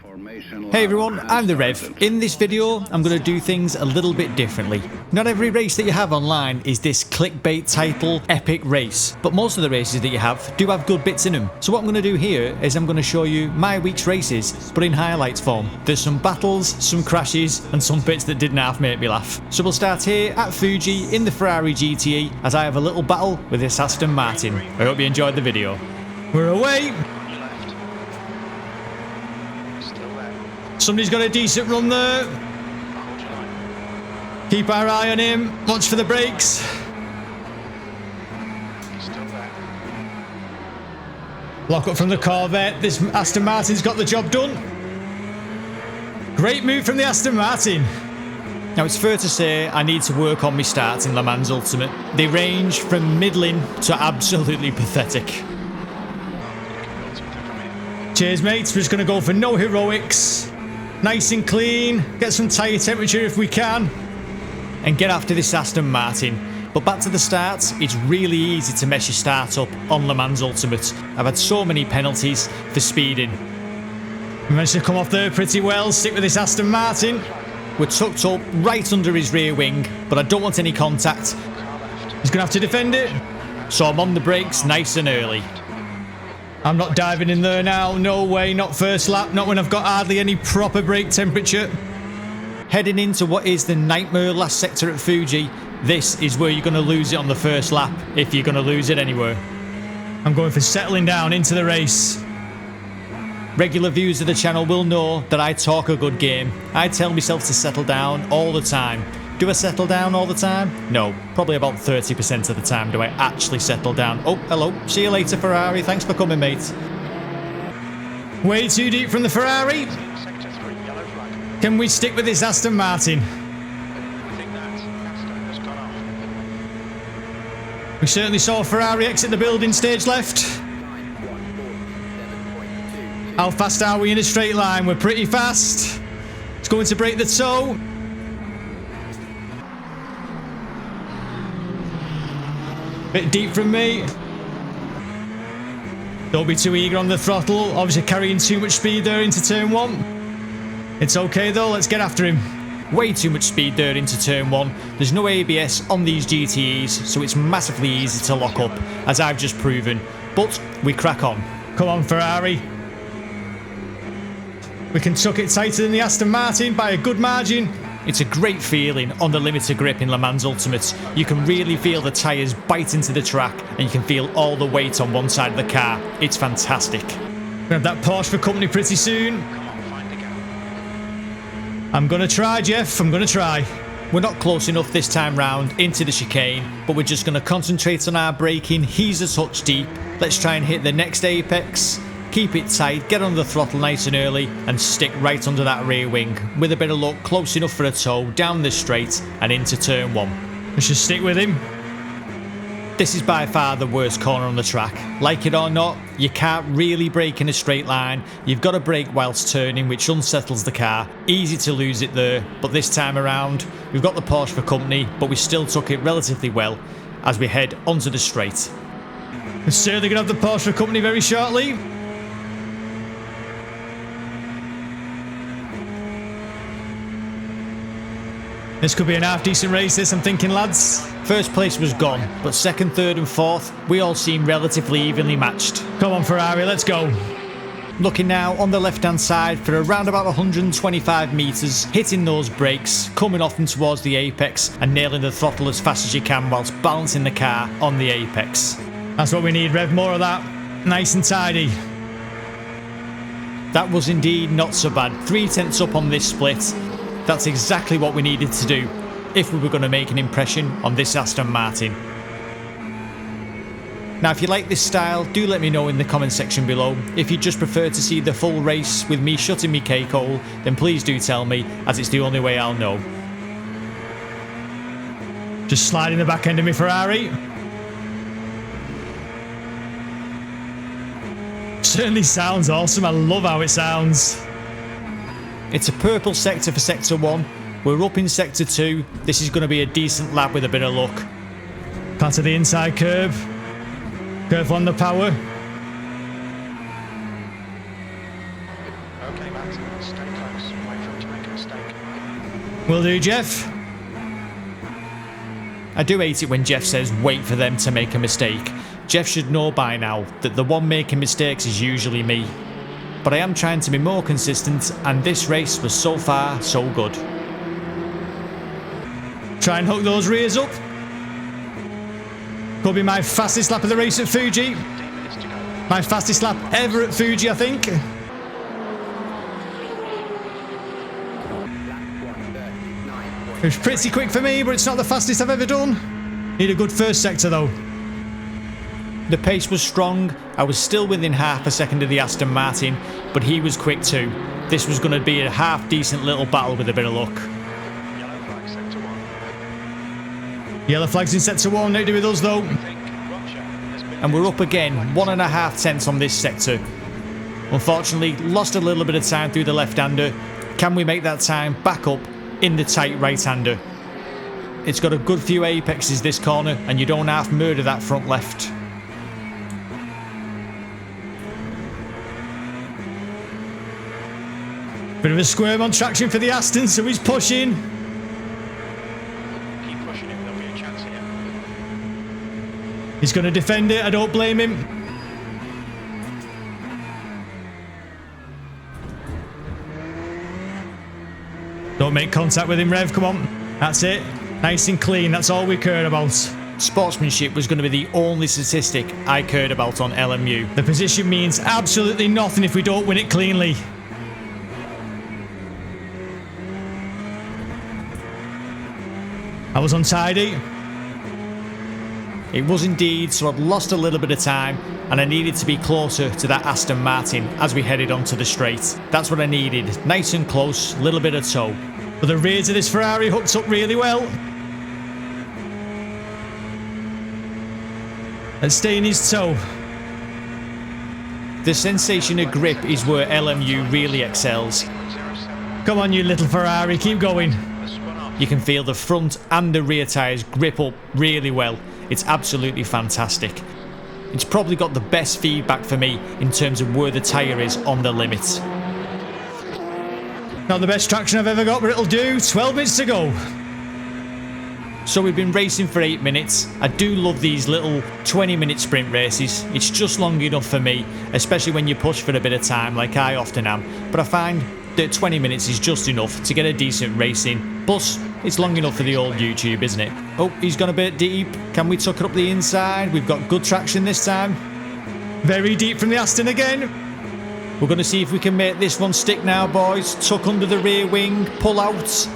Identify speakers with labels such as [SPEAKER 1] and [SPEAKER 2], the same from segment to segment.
[SPEAKER 1] Hey everyone, I'm the Rev. In this video, I'm going to do things a little bit differently. Not every race that you have online is this clickbait title epic race, but most of the races that you have do have good bits in them. So what I'm going to do here is I'm going to show you my week's races, but in highlights form. There's some battles, some crashes, and some bits that didn't half make me laugh. So we'll start here at Fuji in the Ferrari GTE as I have a little battle with this Aston Martin. I hope you enjoyed the video. We're away! Somebody's got a decent run there. Keep our eye on him. Watch for the brakes. Lock up from the Corvette. This Aston Martin's got the job done. Great move from the Aston Martin. Now it's fair to say I need to work on my starts in Le Mans Ultimate. They range from middling to absolutely pathetic. Cheers mates, we're just going to go for no heroics. Nice and clean, get some tyre temperature if we can, and get after this Aston Martin. But back to the start, it's really easy to mess your start up on Le Mans Ultimate. I've had so many penalties for speeding. We managed to come off there pretty well, stick with this Aston Martin. We're tucked up right under his rear wing, but I don't want any contact. He's going to have to defend it. So I'm on the brakes nice and early. I'm not diving in there now, no way, not first lap, not when I've got hardly any proper brake temperature. Heading into what is the nightmare last sector at Fuji, this is where you're going to lose it on the first lap, if you're going to lose it anywhere. I'm going for settling down into the race. Regular viewers of the channel will know that I talk a good game. I tell myself to settle down all the time. Do I settle down all the time? No, probably about 30% of the time do I actually settle down. Oh, hello. See you later, Ferrari. Thanks for coming, mate. Way too deep from the Ferrari. Can we stick with this Aston Martin? We certainly saw Ferrari exit the building stage left. How fast are we in a straight line? We're pretty fast. It's going to break the toe. Bit deep from me. Don't be too eager on the throttle. Obviously carrying too much speed there into turn one. It's okay though, let's get after him. Way too much speed there into turn one. There's no ABS on these GTEs, so it's massively easy to lock up, as I've just proven. But we crack on. Come on, Ferrari. We can tuck it tighter than the Aston Martin by a good margin. It's a great feeling on the limited grip in Le Mans Ultimate. You can really feel the tyres bite into the track and you can feel all the weight on one side of the car. It's fantastic. We're going to have that Porsche for company pretty soon. I'm going to try, Jeff. I'm going to try. We're not close enough this time round into the chicane, but we're just going to concentrate on our braking. He's a touch deep. Let's try and hit the next apex. Keep it tight, get on the throttle nice and early, and stick right under that rear wing. With a bit of luck, close enough for a toe, down the straight, and into turn one. Let's just stick with him. This is by far the worst corner on the track. Like it or not, you can't really brake in a straight line. You've got to brake whilst turning, which unsettles the car. Easy to lose it there, but this time around, we've got the Porsche for company, but we still took it relatively well as we head onto the straight. We're certainly going to have the Porsche for company very shortly. This could be an half-decent race, this, I'm thinking, lads. First place was gone, but second, third and fourth, we all seem relatively evenly matched. Come on, Ferrari, let's go. Looking now on the left-hand side for around about 125 metres, hitting those brakes, coming off and towards the apex, and nailing the throttle as fast as you can whilst balancing the car on the apex. That's what we need, Rev, more of that. Nice and tidy. That was indeed not so bad. 3/10 up on this split. That's exactly what we needed to do if we were going to make an impression on this Aston Martin. Now if you like this style, do let me know in the comment section below. If you just prefer to see the full race with me shutting me cake hole, then please do tell me, as it's the only way I'll know. Just sliding the back end of my Ferrari. Certainly sounds awesome, I love how it sounds. It's a purple sector for sector 1. We're up in sector 2. This is going to be a decent lap with a bit of luck. Part of the inside curb. Curve on the power.
[SPEAKER 2] Okay, Matt, stay close. Wait for him to make a mistake.
[SPEAKER 1] Will do, Jeff. I do hate it when Jeff says wait for them to make a mistake. Jeff should know by now that the one making mistakes is usually me. But I am trying to be more consistent, and this race was so far so good. Try and hook those rears up. Could be my fastest lap of the race at Fuji. My fastest lap ever at Fuji, I think. It was pretty quick for me, but it's not the fastest I've ever done. Need a good first sector though. The pace was strong. I was still within half a second of the Aston Martin, but he was quick too. This was going to be a half decent little battle with a bit of luck. Yellow flags in sector 1, no to do with us though. And we're up again, 1.5 tenths on this sector. Unfortunately, lost a little bit of time through the left-hander. Can we make that time back up in the tight right-hander? It's got a good few apexes this corner, and you don't half murder that front left. Bit of a squirm on traction for the Aston, so he's pushing.
[SPEAKER 2] Keep pushing him, there'll be a chance here.
[SPEAKER 1] He's going to defend it, I don't blame him. Don't make contact with him, Rev, come on. That's it. Nice and clean, that's all we cared about. Sportsmanship was going to be the only statistic I cared about on LMU. The position means absolutely nothing if we don't win it cleanly. I was untidy. It was indeed, so I'd lost a little bit of time and I needed to be closer to that Aston Martin as we headed onto the straight. That's what I needed, nice and close, little bit of toe. But the rears of this Ferrari hooked up really well. Let's stay in his toe. The sensation of grip is where LMU really excels. Come on you little Ferrari, keep going. You can feel the front and the rear tyres grip up really well. It's absolutely fantastic. It's probably got the best feedback for me in terms of where the tyre is on the limit. Not the best traction I've ever got, but it'll do. 12 minutes to go. So we've been racing for 8 minutes. I do love these little 20-minute sprint races. It's just long enough for me, especially when you push for a bit of time like I often am. But I find that 20 minutes is just enough to get a decent race in. Plus, it's long enough for the old YouTube, isn't it? Oh, he's gone a bit deep. Can we tuck it up the inside? We've got good traction this time. Very deep from the Aston again. We're going to see if we can make this one stick now, boys. Tuck under the rear wing, pull out.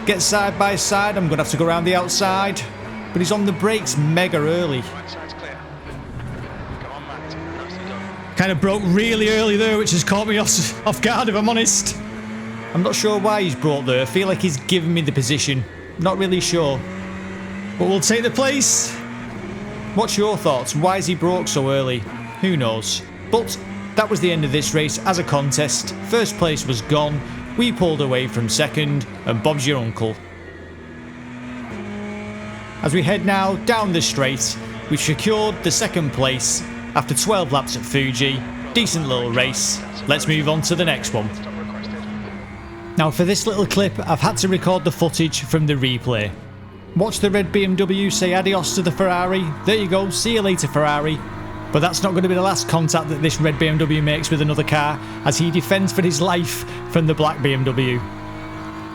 [SPEAKER 1] Get side by side. I'm going to have to go around the outside. But he's on the brakes mega early. Kind of broke really early there, which has caught me off guard, if I'm honest. I'm not sure why he's brought there. I feel like he's given me the position. Not really sure. But we'll take the place. What's your thoughts? Why is he broke so early? Who knows? But that was the end of this race as a contest. First place was gone. We pulled away from second, and Bob's your uncle. As we head now down the straight, we've secured the second place after 12 laps at Fuji. Decent little race. Let's move on to the next one. Now for this little clip, I've had to record the footage from the replay. Watch the red BMW say adios to the Ferrari. There you go, see you later Ferrari. But that's not going to be the last contact that this red BMW makes with another car, as he defends for his life from the black BMW.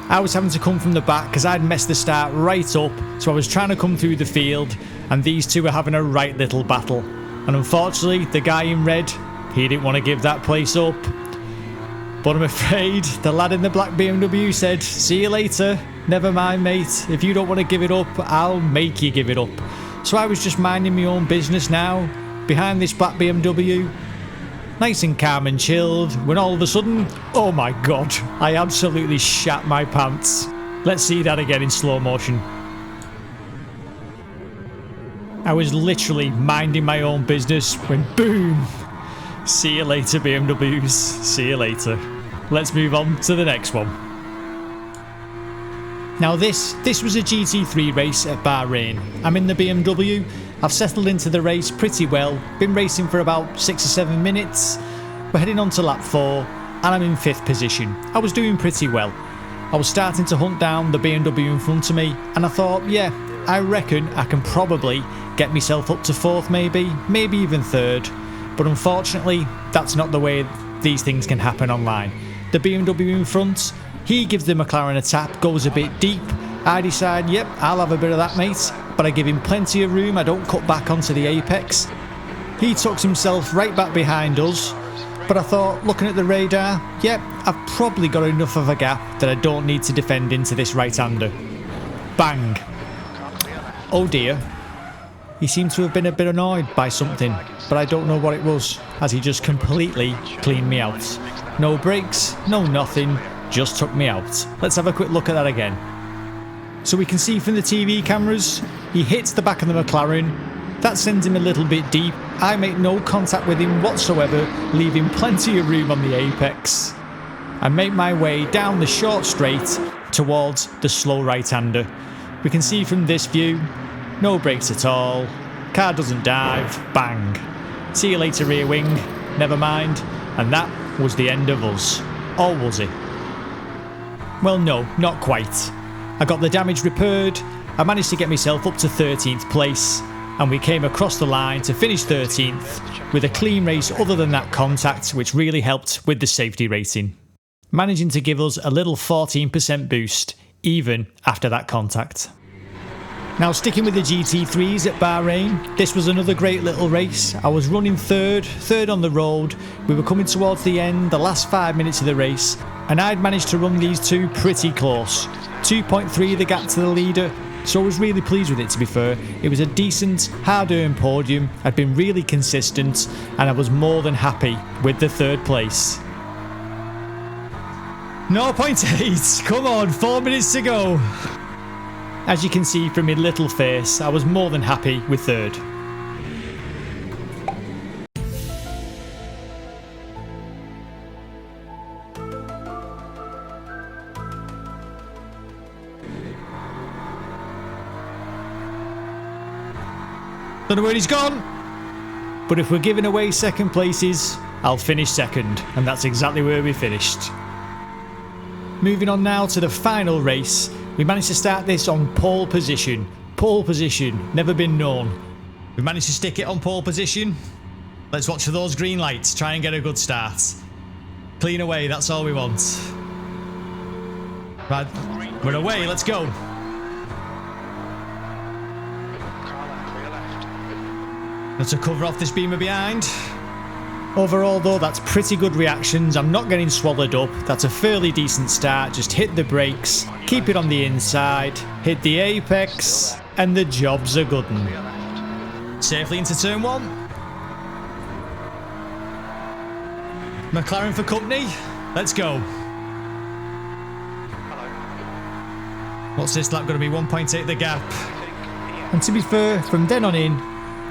[SPEAKER 1] I was having to come from the back because I'd messed the start right up, so I was trying to come through the field, and these two were having a right little battle. And unfortunately, the guy in red, he didn't want to give that place up. But I'm afraid the lad in the black BMW said, see you later, never mind mate, if you don't want to give it up, I'll make you give it up. So I was just minding my own business now, behind this black BMW, nice and calm and chilled, when all of a sudden, oh my god, I absolutely shat my pants. Let's see that again in slow motion. I was literally minding my own business when boom! See you later BMWs, see you later. Let's move on to the next one. Now this was a GT3 race at Bahrain. I'm in the BMW, I've settled into the race pretty well, been racing for about 6 or 7 minutes. We're heading on to lap 4, and I'm in 5th position. I was doing pretty well. I was starting to hunt down the BMW in front of me, and I thought, yeah, I reckon I can probably get myself up to 4th maybe even 3rd. But unfortunately, that's not the way these things can happen online. The BMW in front, he gives the McLaren a tap, goes a bit deep. I decide, yep, I'll have a bit of that, mate. But I give him plenty of room, I don't cut back onto the apex. He tucks himself right back behind us. But I thought, looking at the radar, yep, I've probably got enough of a gap that I don't need to defend into this right-hander. Bang. Oh dear. He seemed to have been a bit annoyed by something, but I don't know what it was, as he just completely cleaned me out. No brakes, no nothing, just took me out. Let's have a quick look at that again. So we can see from the TV cameras, he hits the back of the McLaren. That sends him a little bit deep. I make no contact with him whatsoever, leaving plenty of room on the apex. I make my way down the short straight towards the slow right-hander. We can see from this view, no brakes at all, car doesn't dive, bang. See you later rear wing, never mind. And that was the end of us. Or was it? Well no, not quite. I got the damage repaired, I managed to get myself up to 13th place, and we came across the line to finish 13th with a clean race other than that contact, which really helped with the safety rating, managing to give us a little 14% boost even after that contact. Now sticking with the GT3s at Bahrain, this was another great little race. I was running third on the road. We were coming towards the end, the last 5 minutes of the race, and I'd managed to run these two pretty close. 2.3 the gap to the leader. So I was really pleased with it, to be fair. It was a decent, hard-earned podium. I'd been really consistent, and I was more than happy with the 3rd place. 0.8, come on, 4 minutes to go. As you can see from my little face, I was more than happy with 3rd. Don't know where he's gone, but if we're giving away 2nd places, I'll finish 2nd, and that's exactly where we finished. Moving on now to the final race, we managed to start this on pole position. Pole position, never been known. We managed to stick it on pole position. Let's watch for those green lights, try and get a good start. Clean away, that's all we want. Right, we're away, let's go. Let's cover off this beamer behind. Overall though, that's pretty good reactions. I'm not getting swallowed up. That's a fairly decent start. Just hit the brakes, keep it on the inside, hit the apex, and the job's a good one. Safely into turn 1. McLaren for company. Let's go. What's this lap going to be? 1.8 the gap. And to be fair, from then on in,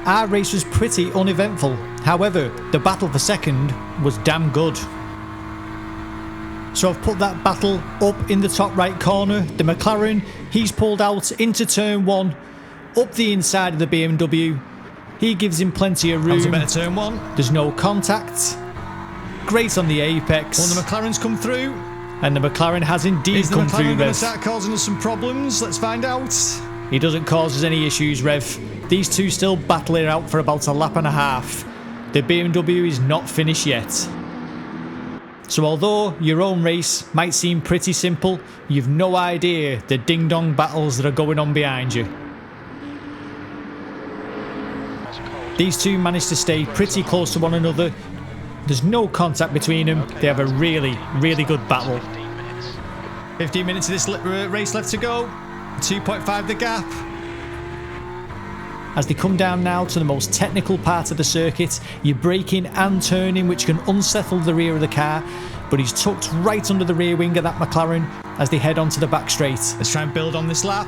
[SPEAKER 1] our race was pretty uneventful. However, the battle for 2nd was damn good. So I've put that battle up in the top right corner. The McLaren, he's pulled out into turn 1, up the inside of the BMW. He gives him plenty of room. That was a better turn 1. There's no contact. Great on the apex. One of the McLaren's come through. And the McLaren has indeed come through, Rev. Is the McLaren going to start causing us some problems? Let's find out. He doesn't cause us any issues, Rev. These two still battling it out for about a lap and a half. The BMW is not finished yet. So although your own race might seem pretty simple, you've no idea the ding-dong battles that are going on behind you. These two managed to stay pretty close to one another. There's no contact between them. They have a really, really good battle. 15 minutes of this race left to go. 2.5 the gap. As they come down now to the most technical part of the circuit, you're braking and turning, which can unsettle the rear of the car, but he's tucked right under the rear wing of that McLaren as they head onto the back straight. Let's try and build on this lap.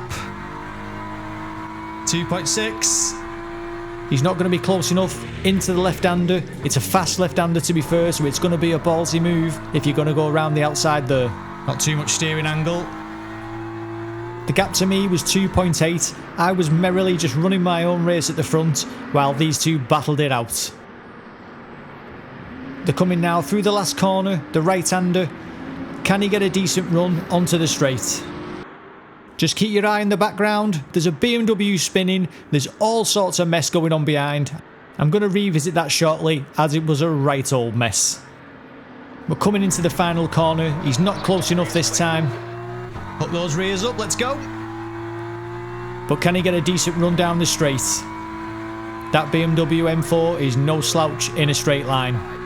[SPEAKER 1] 2.6. He's not going to be close enough into the left-hander. It's a fast left-hander, to be fair, so it's going to be a ballsy move if you're going to go around the outside there. Not too much steering angle. The gap to me was 2.8. I was merrily just running my own race at the front while these two battled it out. They're coming now through the last corner, the right-hander. Can he get a decent run onto the straight? Just keep your eye in the background. There's a BMW spinning. There's all sorts of mess going on behind. I'm going to revisit that shortly, as it was a right old mess. We're coming into the final corner. He's not close enough this time. Put those rears up, let's go. But can he get a decent run down the straight? That BMW M4 is no slouch in a straight line.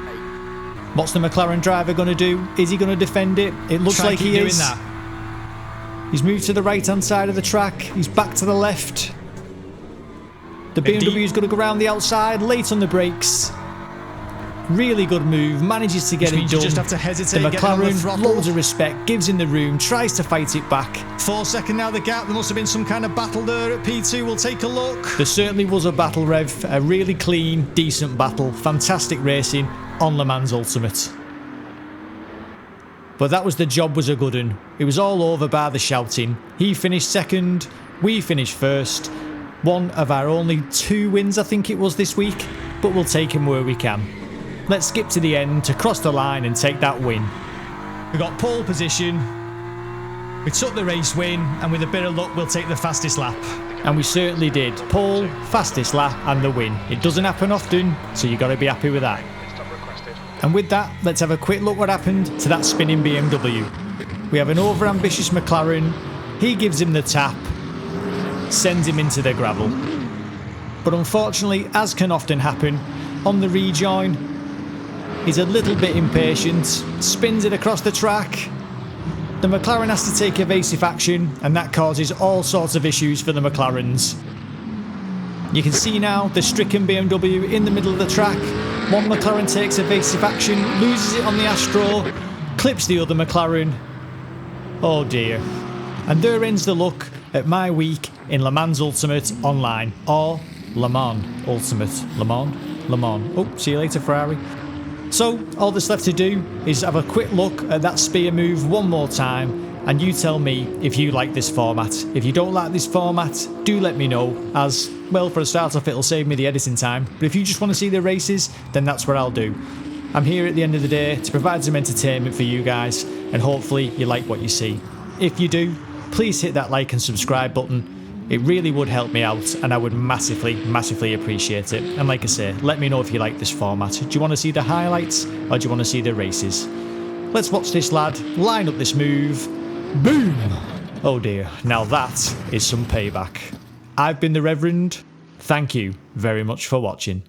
[SPEAKER 1] What's the McLaren driver going to do? Is he going to defend it? It looks like he is. He's moved to the right hand side of the track. He's back to the left. The BMW is going to go around the outside, late on the brakes. Really good move, manages to get it done. You just have to hesitate. The McLaren, loads of respect, gives him the room, tries to fight it back. 4 seconds now the gap. There must have been some kind of battle there at P2. We'll take a look. There certainly was a battle, Rev. A really clean, decent battle. Fantastic racing on Le Mans Ultimate. But that was the job was a good one. It was all over by the shouting. He finished second, we finished first. One of our only 2 wins, I think it was, this week. But we'll take him where we can. Let's skip to the end to cross the line and take that win. We got pole position. We took the race win, and with a bit of luck, we'll take the fastest lap. And we certainly did. Pole, fastest lap, and the win. It doesn't happen often, so you've got to be happy with that. And with that, let's have a quick look what happened to that spinning BMW. We have an over-ambitious McLaren. He gives him the tap, sends him into the gravel. But unfortunately, as can often happen, on the rejoin, he's a little bit impatient, spins it across the track. The McLaren has to take evasive action, and that causes all sorts of issues for the McLarens. You can see now the stricken BMW in the middle of the track. One McLaren takes evasive action, loses it on the Astro, clips the other McLaren. Oh dear. And there ends the look at my week in Le Mans Ultimate Online, or Le Mans Ultimate. Le Mans. Oh, see you later, Ferrari. So, all that's left to do is have a quick look at that spear move one more time, and you tell me if you like this format. If you don't like this format, do let me know, as, well, for a start off, it'll save me the editing time. But if you just want to see the races, then that's what I'll do. I'm here at the end of the day to provide some entertainment for you guys, and hopefully you like what you see. If you do, please hit that like and subscribe button. It really would help me out, and I would massively, massively appreciate it. And like I say, let me know if you like this format. Do you want to see the highlights, or do you want to see the races? Let's watch this lad line up this move. Boom! Oh dear, now that is some payback. I've been the Reverend. Thank you very much for watching.